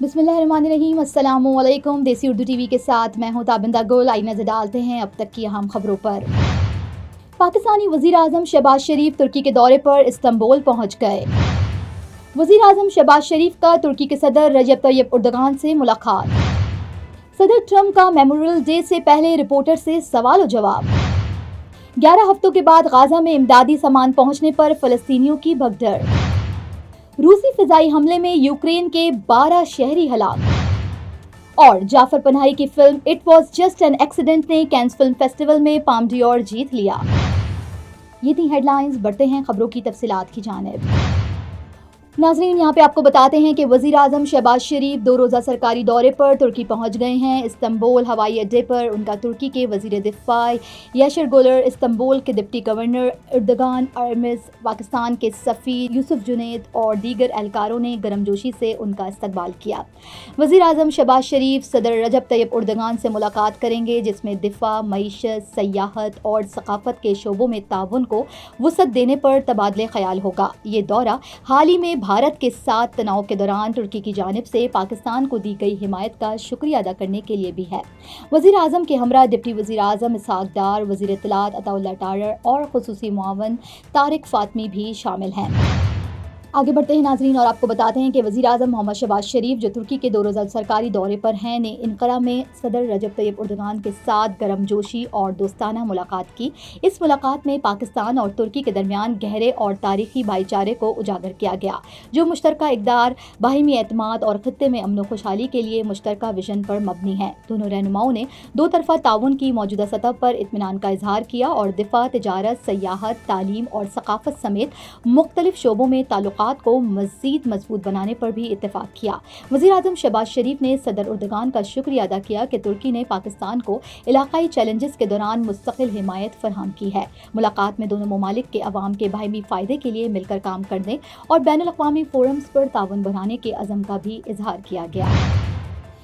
बिस्मिल्लाहिर्रहमानिर्रहीम। अस्सलाम वालेकुम। देसी उर्दू टीवी के साथ मैं हूं ताबिंदा गुल। आई नजर डालते हैं अब तक की अहम खबरों पर। पाकिस्तानी वजीर आजम शहबाज शरीफ तुर्की के दौरे पर इस्तांबुल पहुंच गए। वजीर आजम शहबाज शरीफ का तुर्की के सदर रजब तैयब उर्दगान से मुलाकात। सदर ट्रंप का मेमोरियल डे से पहले रिपोर्टर से सवाल और जवाब। 11 हफ्तों के बाद गाजा में इमदादी सामान पहुंचने पर फलस्तीनियों की भगदड़। रूसी फिजाई हमले में यूक्रेन के 12 शहरी हलाक। और जाफर पनाही की film it was just an accident ने कैंस फिल्म फेस्टिवल में पाम डियोर जीत लिया। ये थी हेडलाइंस। बढ़ते हैं खबरों की तफसीलात की जानिब। नाजरीन, यहाँ पे आपको बताते हैं कि वजीर आजम शहबाज शरीफ 2 रोज़ा सरकारी दौरे पर तुर्की पहुँच गए हैं। इस्तांबुल हवाई अड्डे पर उनका तुर्की के वजीर दिफा याशिर गुलर, इस्तांबुल के डिप्टी गवर्नर एर्दोगान अरमिज, पाकिस्तान के सफ़ीर यूसुफ जुनैद और दीगर एहलकारों ने गर्मजोशी से उनका इस्तकबाल किया। वजीर आजम शहबाज शरीफ सदर रजब तैयब उर्दगान से मुलाकात करेंगे, जिसमें दिफा, मईशत, सयाहत और सकाफत के शोबों में ताउन को वुसअत देने पर तबादले ख्याल होगा। ये दौरा हाल ही में भारत के साथ तनाव के दौरान तुर्की की जानिब से पाकिस्तान को दी गई हिमायत का शुक्रिया अदा करने के लिए भी है। वजीर आजम के हमरा डिप्टी वजीर आजम इसहाक डार, वजीर इत्तलात अताउल्लाह टारर और खुसूसी मुआवन तारिक फातमी भी शामिल हैं। आगे बढ़ते हैं नाजरीन, और आपको बताते हैं कि वज़ीर आज़म मोहम्मद शहबाज शरीफ जो तुर्की के 2 रोज़ा सरकारी दौरे पर हैं ने इनकरा में सदर रजब तैयब उर्दगान के साथ गर्मजोशी और दोस्ताना मुलाकात की। इस मुलाकात में पाकिस्तान और तुर्की के दरमियान गहरे और तारीखी भाईचारे को उजागर किया गया, जो मुश्तरका इक़दार, बाहिमी एतमाद और खित्ते में अमन व खुशहाली के लिए मुश्तरका विजन पर मबनी है। दोनों रहनुमाओं ने दो तरफ़ा ताउन की मौजूदा सतह पर इत्मीनान का इजहार किया और दिफा, तिजारत, सयाहत, तालीम और सकाफत समेत मुख्तलिफ शोबों में ताल्लुकात को मज़ीद मजबूत बनाने पर भी इत्तेफाक किया। वज़ीर आज़म शहबाज शरीफ ने सदर उर्दगान का शुक्रिया अदा किया कि तुर्की ने पाकिस्तान को इलाकाई चैलेंजेस के दौरान मुस्तकिल हिमायत फराहम की है। मुलाकात में दोनों ममालिक के अवाम के बाहिमी फ़ायदे के लिए मिलकर काम करने और बैनुल अक़वामी फोरम्स पर ताउन बढ़ाने के अज़म का भी इजहार किया गया।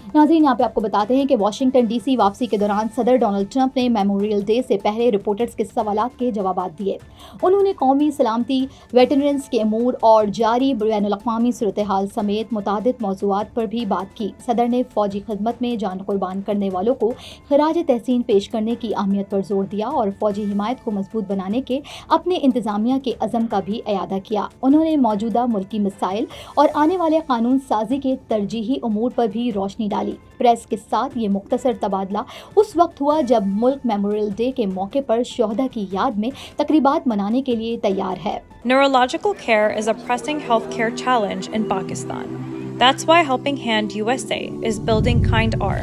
नाज़रीन, यहाँ पे आपको बताते हैं कि वाशिंगटन डीसी वापसी के दौरान सदर डोनाल्ड ट्रंप ने मेमोरियल डे से पहले रिपोर्टर्स के सवालात के जवाब दिए। उन्होंने कौमी सलामती, वेटरन्स के अमूर और जारी बैनुल अक़वामी सूरत हाल समेत मुतादिद मौज़ूआत पर भी बात की। सदर ने फ़ौजी खिदमत में जान कुर्बान करने वालों को खराज तहसीन पेश करने की अहमियत पर जोर दिया और फ़ौजी हिमायत को मजबूत बनाने के अपने इंतज़ामिया के अज़म का भी अयादा किया। उन्होंने मौजूदा मुल्की मसाइल और आने वाले कानून साजी के तरजीही अमूर पर भी रोशनी डाली। प्रेस के साथ ये मुख्तसर तबादला उस वक्त हुआ जब मुल्क मेमोरियल डे के मौके पर शोहदा की याद में तकरीबात मनाने के लिए तैयार है। Neurological care is a pressing healthcare challenge in Pakistan. That's why Helping Hand USA is building Kind R,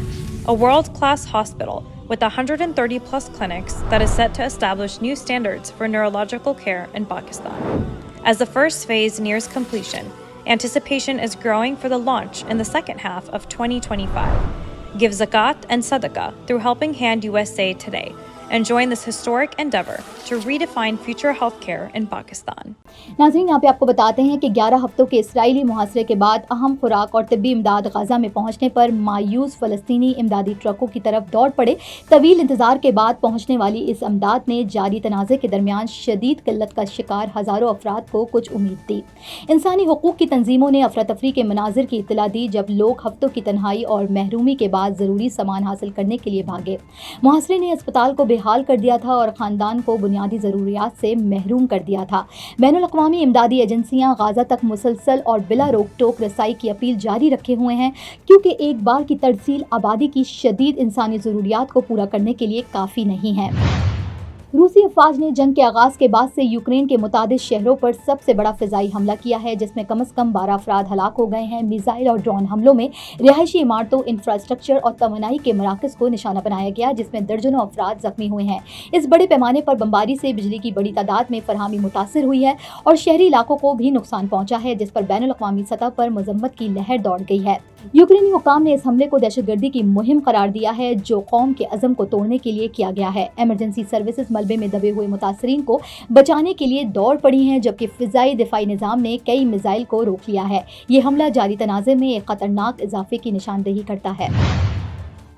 a world-class hospital with 130 plus clinics that is set to establish new standards for neurological care in Pakistan. As the first phase nears completion, anticipation is growing for the launch in the second half of 2025. Give zakat and sadaqah through Helping Hand USA today and join this historic endeavor to redefine future healthcare in Pakistan. नाज़रीन, यहाँ पे आपको बताते हैं कि 11 हफ्तों के Israeli मुहासरे के बाद अहम खुराक और तिब्बी इमदाद गाजा में पहुँचने पर मायूस फ़लस्तीनी इमदादी ट्रकों की तरफ दौड़ पड़े। तवील इंतज़ार के बाद पहुँचने वाली इस इमदाद ने जारी तनाज़े के दरमियान शदीद किल्लत का शिकार हज़ारों अफराद को कुछ उम्मीद दी। इंसानी हुकूक की तंजीमों ने अफरा तफरी के मनाजिर की इत्तला दी जब लोग हफ्तों की तन्हाई और महरूमी के बाद ज़रूरी सामान हासिल करने के लिए भागे। मुहासरे ने अस्पताल को बेहाल कर दिया था और ख़ानदान को बुनियादी ज़रूरियात से महरूम कर दिया था। बैनुल अक़वामी इमदादी एजेंसियां गाजा तक मुसलसल और बिला रोक टोक रसाई की अपील जारी रखे हुए हैं, क्योंकि एक बार की तरसील आबादी की शदीद इंसानी ज़रूरियात को पूरा करने के लिए काफ़ी नहीं है। रूसी अफवाज ने जंग के आगाज़ के बाद से यूक्रेन के मुतादिद शहरों पर सबसे बड़ा फ़िज़ाई हमला किया है, जिसमें कम से कम 12 अफराद हलाक हो गए हैं। मिसाइल और ड्रोन हमलों में रिहायशी इमारतों, इंफ्रास्ट्रक्चर और तवानाई के मराकज़ को निशाना बनाया गया, जिसमें दर्जनों अफराद ज़ख्मी हुए हैं। इस बड़े पैमाने पर बमबारी से बिजली की बड़ी तादाद में फरहमी मुतासर हुई है और शहरी इलाकों को भी नुकसान पहुँचा है, जिस पर बैनुल अक़वामी सतह पर मज़म्मत की लहर दौड़ गई है। यूक्रेनी हुकाम ने इस हमले को दहशतगर्दी की मुहिम करार दिया है, जो कौम के अज़म को तोड़ने के लिए किया गया है। एमरजेंसी सर्विसेज मलबे में दबे हुए मुतासरीन को बचाने के लिए दौड़ पड़ी हैं, जबकि फ़िज़ाई दिफाई निज़ाम ने कई मिसाइल को रोक लिया है। ये हमला जारी तनाज़े में एक ख़तरनाक इजाफे की निशानदेही करता है।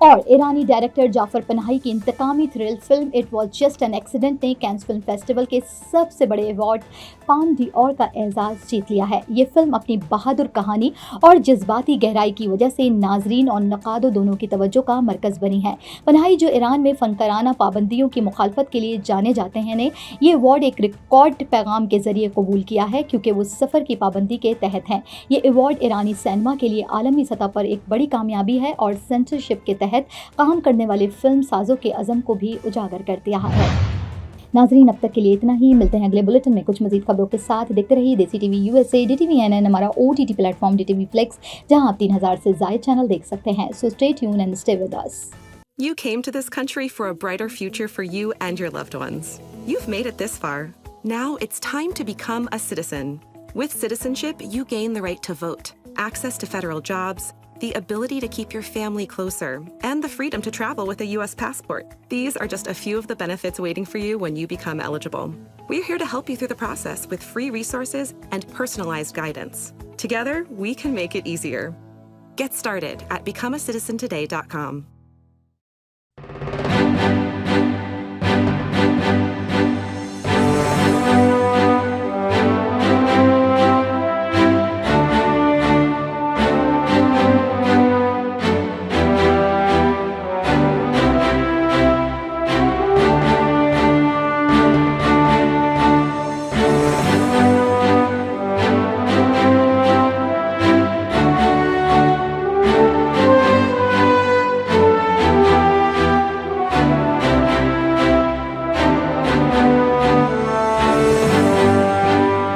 और ईरानी डायरेक्टर जाफर पनाही की इंतकामी thrill film it was just an accident ने कैंस फिल्म फेस्टिवल के सबसे बड़े अवार्ड पाम d'Or का एजाज़ जीत लिया है। ये फिल्म अपनी बहादुर कहानी और जज्बाती गहराई की वजह से नाजरीन और नकादो दोनों की तवज्जो का मरकज़ बनी है। पनाही, जो ईरान में फ़नकाराना पाबंदियों की मुखालफत के लिए जाने जाते हैं, ने ये अवार्ड एक रिकॉर्ड पैगाम के ज़रिए कबूल किया है, क्योंकि वो सफ़र की पाबंदी के तहत हैं। ये अवार्ड ईरानी सिनेमा के लिए आलमी सतह पर एक बड़ी कामयाबी है और सेंसरशिप के तहत काम करने वाले फिल्म साजों के अज़म को भी उजागर कर दिया है। नाजरीन, अब तक के लिए इतना ही। मिलते हैं अगले बुलेटिन में कुछ मजीद खबरों के साथ। देखते रहिए देसी टीवी USA, DTV NN, हमारा OTT प्लेटफॉर्म DTV Flex, जहां आप 3000 से ज़ायद चैनल देख सकते हैं। So stay tune and stay with us. You came to this country for a brighter future for you and your loved ones. You've made it this far. Now it's time to become a citizen. With citizenship, you gain the right to vote, access to federal jobs, the ability to keep your family closer, and the freedom to travel with a US passport. These are just a few of the benefits waiting for you when you become eligible. We're here to help you through the process with free resources and personalized guidance. Together, we can make it easier. Get started at becomeacitizentoday.com.